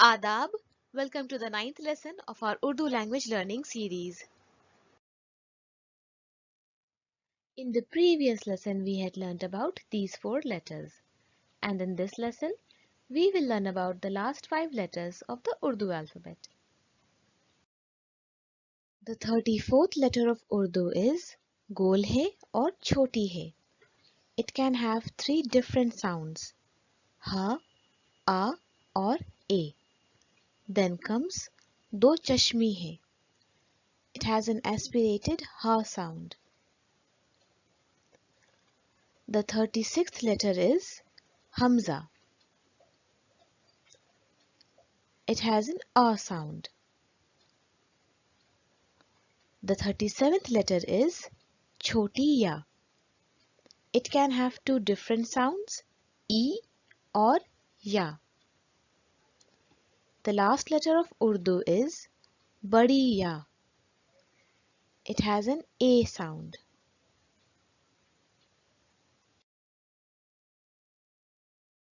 Adab, welcome to the ninth lesson of our Urdu language learning series. In the previous lesson, we had learnt about these 4 letters, and in this lesson, we will learn about the last 5 letters of the Urdu alphabet. The 34th letter of Urdu is Gol Hai or Chhoti Hai. It can have 3 different sounds, Ha, A or A. Then comes Do Chashmi Hai. It has an aspirated Ha sound. The 36th letter is Hamza. It has an A sound. The 37th letter is Chhoti Ya. It can have 2 different sounds, E or Ya. The last letter of Urdu is Badi Ya. It has an A sound.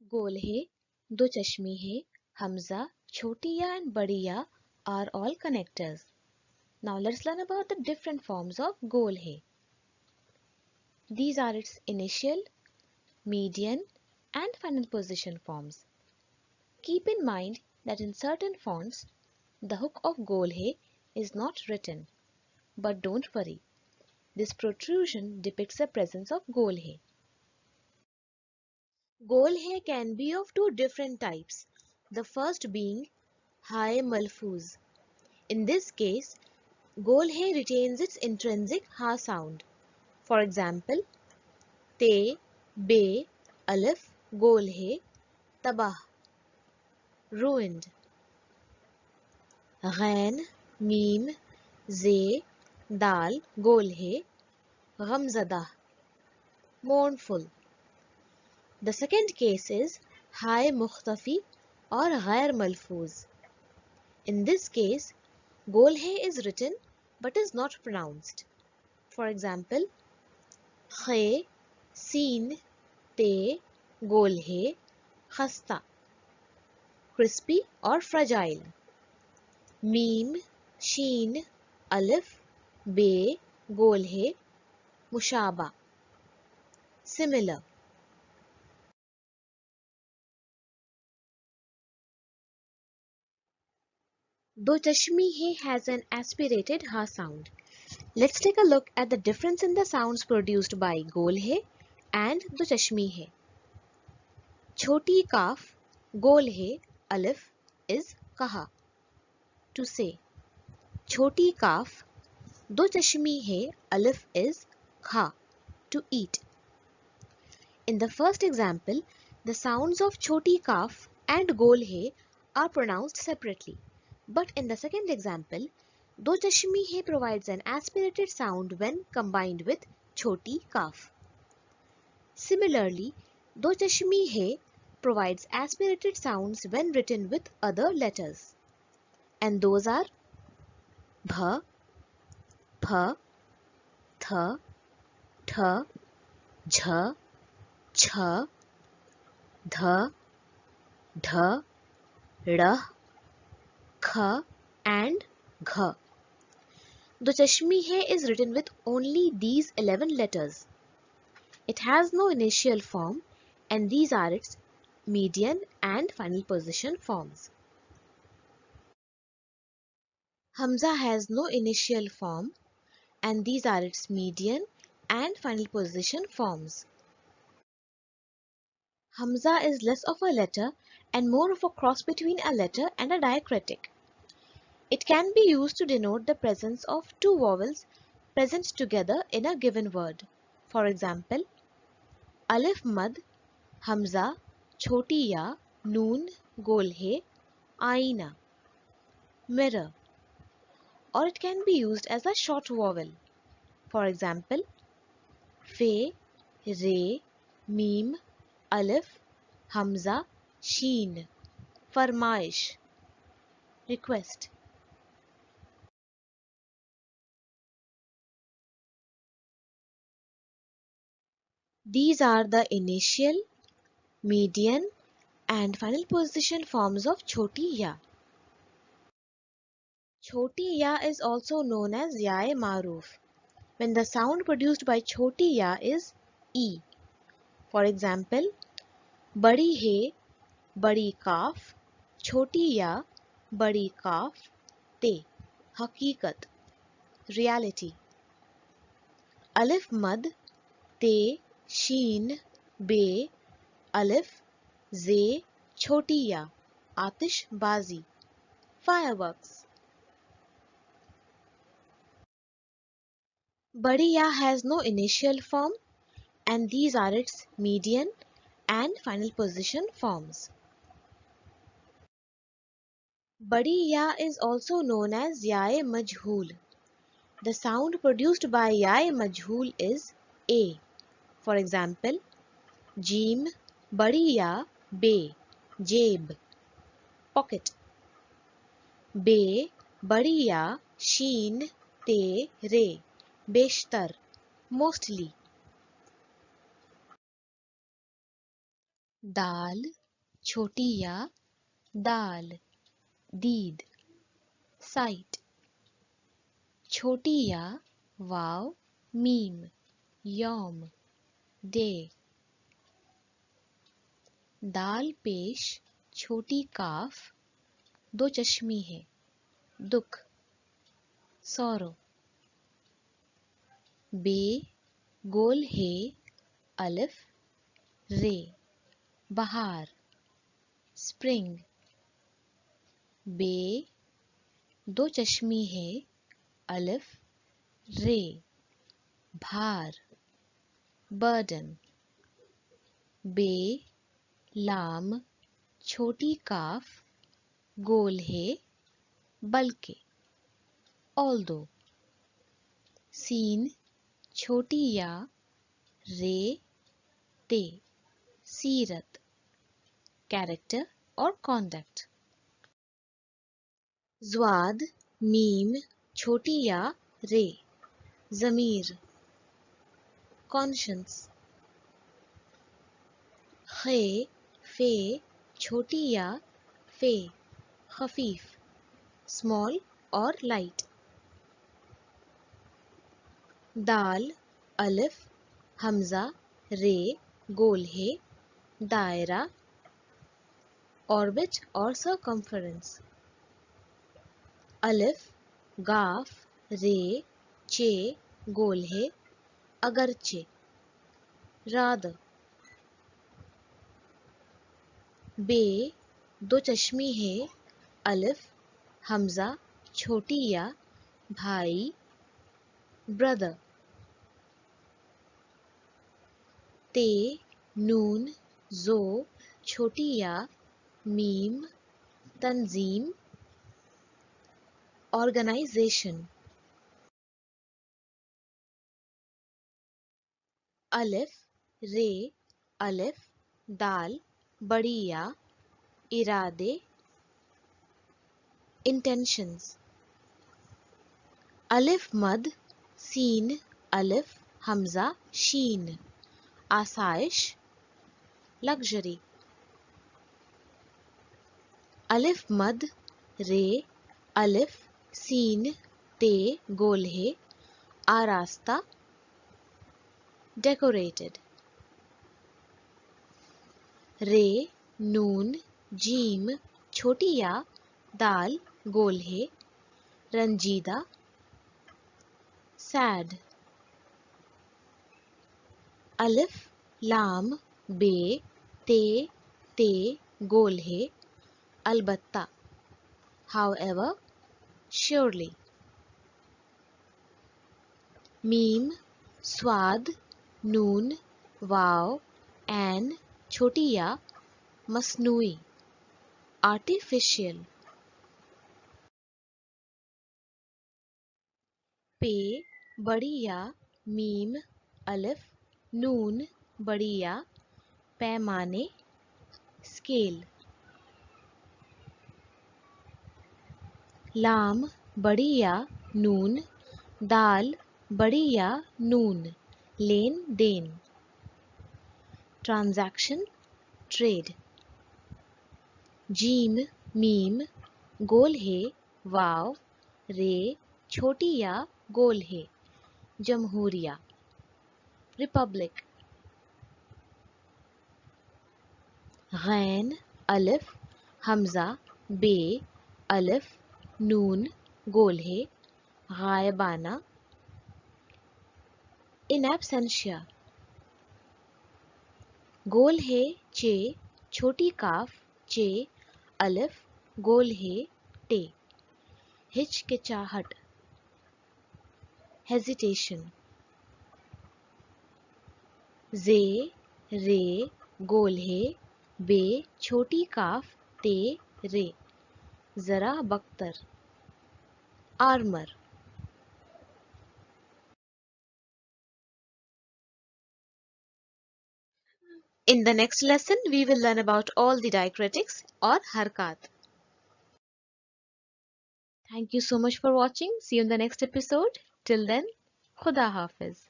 Gol Hai, Do Chashmi Hai, Hamza, Chhoti Ya and Badi Ya are all connectors. Now let's learn about the different forms of Gol Hai. These are its initial, median and final position forms. Keep in mind that in certain fonts, the hook of Gol Hai is not written. But don't worry, this protrusion depicts the presence of Gol Hai. Gol Hai can be of 2 different types, the first being Hay-e-Malfooz. In this case, Gol Hai retains its intrinsic Ha sound. For example, Te, Be, Alif, Gol Hai, Tabah, ruined. Ghain, Meem, Ze, Dal, Gol Hai, Ghamzada, mournful. The second case is Hay-e-Mukhtafi or Ghair-Malfooz. In this case, Gol Hai is written but is not pronounced. For example, Khe, Seen, Te, Gol Hai, Khasta, crispy or fragile. Meem, Sheen, Alif, Be, Gol Hai, Mushaba, similar. Do Chashmi Hai has an aspirated Ha sound. Let's take a look at the difference in the sounds produced by Gol Hai and Do Chashmi Hai. Chhoti Kaf, Gol Hai, Alif is Kaha, to say. Chhoti Kaf, Do Chashmi Hai, Alif is Kha, to eat. In the first example, the sounds of Chhoti Kaf and Gol Hai are pronounced separately. But in the second example, Do Chashmi Hai provides an aspirated sound when combined with Chhoti Kaf. Similarly, Do Chashmi Hai provides aspirated sounds when written with other letters. And those are Bha, Pha, Tha, Tha, Jha, Chha, Dha, Dha, Rah, Kha and Gha. The Chashmi Hai is written with only these 11 letters. It has no initial form and these are its median and final position forms. Hamza has no initial form and these are its median and final position forms. Hamza is less of a letter and more of a cross between a letter and a diacritic. It can be used to denote the presence of 2 vowels present together in a given word. For example, Alif Mad, Hamza, Chhoti Ya, Noon, Gol Hai, Aina, mirror. Or it can be used as a short vowel. For example, Fe, Re, Meem, Alif, Hamza, Sheen, Farmaish, request. These are the initial, median And final position forms of Chhoti Ya. Chhoti Ya is also known as Ya-e-Maroof when the sound produced by Chhoti Ya is E. For example, Badi Hey, Badi Kaaf, Chhoti Ya, Badi Kaaf, Te, Haqiqat, reality. Alif Mad, Te, Sheen, Be, Alif, Ze, Chhoti Ya, Atish Bazi, fireworks. Badi Ya has no initial form and these are its median and final position forms. Badi Ya is also known as Ya-e-Majhool. The sound produced by Ya-e-Majhool is A. For example, Jeem, Badi Ya, Be, Jeb, pocket. Be, Badi Ya, Sheen, Te, Re, Beshtar, mostly. Dal, Chhoti Ya, Dal, Deed, sight. Chhoti Ya, Vav, Meme, Yom, day. दाल पेश छोटी काफ दो चश्मी है दुख sorrow बे गोल है अलिफ रे बहार spring बे दो चश्मी है अलिफ रे भार बर्डन बे लाम छोटी काफ गोल है बल्कि although सीन छोटी या रे ते सीरत कैरेक्टर और कॉन्डक्ट ज़्वाद मीम छोटी या रे ज़मीर कॉन्शियंस खे फे छोटी या फे खफीफ स्मॉल और लाइट दाल अलिफ हमजा रे गोल है दायरा ऑर्बिट और सर्कमफरेंस अलिफ गाफ रे चे गोल है अगरचे राद बे दो चश्मी है अलिफ हमजा छोटी या भाई ब्रदर ते नून जो छोटी या मीम तंजीम ऑर्गेनाइजेशन अलिफ रे अलिफ दाल बड़ी या इरादे intentions अलिफ मद सीन अलिफ हमजा शीन आसाइश लग्जरी अलिफ मद रे अलिफ सीन ते गोल है आरास्ता डेकोरेटेड रे नून जीम छोटी या दाल गोल है रंजीदा सैड अलिफ लाम बे ते गोल है अलबत्ता however surely मीम स्वाद नून वाव एन छोटी या मसनूई आर्टिफिशियल पे बड़ी या मीम अलिफ नून बड़ी या पैमाने स्केल लाम बड़ी या नून दाल बड़ी या नून लेन देन ट्रांजैक्शन ट्रेड जीम मीम गोल है वाव रे छोटी या गोल है जमहूरिया रिपब्लिक गैन अलिफ हमजा बे अलिफ नून गोल है गायबाना इन एब्सेंशिया गोल है चे छोटी काफ चे अलिफ गोल है टे हिचकिचाहट हेजिटेशन जे रे गोल है बे छोटी काफ ते रे जरा बख्तर armour In the next lesson, we will learn about all the diacritics or harkat. Thank you so much for watching. See you in the next episode. Till then, Khuda Hafiz.